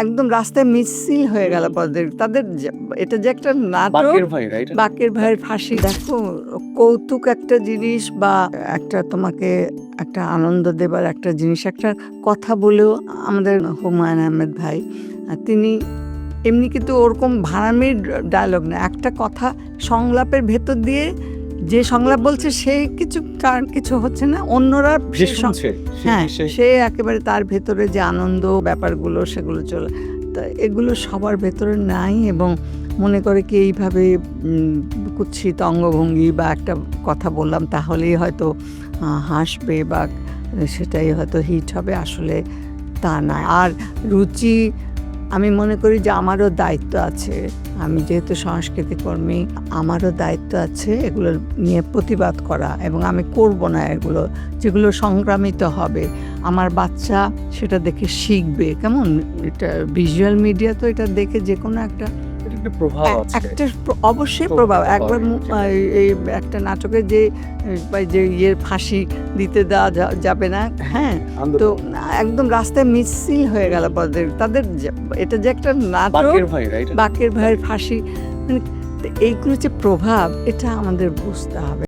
একদম রাস্তায় মিছিল হয়ে গেল তাদের এটা যে একটা নাটক। বাকের ভাইয়ের ফাঁসি, দেখো কৌতুক একটা জিনিস বা একটা তোমাকে একটা আনন্দ দেবার একটা জিনিস, একটা কথা বলেও আমাদের হুমায়ুন আহমেদ ভাই তিনি এমনি কিন্তু ওরকম ভাড়ামির ডায়লগ না, একটা কথা সংলাপের ভেতর দিয়ে যে সংলাপ বলছে সে কিছু হচ্ছে না, অন্যরা হ্যাঁ সে একেবারে তার ভেতরে যে আনন্দ ব্যাপারগুলো সেগুলো চলে, তা এগুলো সবার ভেতরে নাই। এবং মনে করে কি এইভাবে কুৎসিত অঙ্গভঙ্গি বা একটা কথা বললাম তাহলেই হয়তো হাসবে বা সেটাই হয়তো হিট হবে, আসলে তা না। আর রুচি, আমি মনে করি যে আমারও দায়িত্ব আছে, আমি যেহেতু সংস্কৃতি কর্মী আমারও দায়িত্ব আছে এগুলো নিয়ে প্রতিবাদ করা, এবং আমি করব না এগুলো যেগুলো সংক্রামিত হবে, আমার বাচ্চা সেটা দেখে শিখবে। কেমন এটা ভিজুয়াল মিডিয়া, তো এটা দেখে যে কোনো একটা অবশ্যই প্রভাব। একবার এই একটা নাটকে যে ফাঁসি দিতে দেওয়া যাবে না, হ্যাঁ, তো একদম রাস্তায় মিছিল হয়ে গেল তাদের এটা যে একটা নাটক, বাকের ভাইয়ের ফাঁসি, মানে এইগুলো যে প্রভাব এটা আমাদের বুঝতে হবে।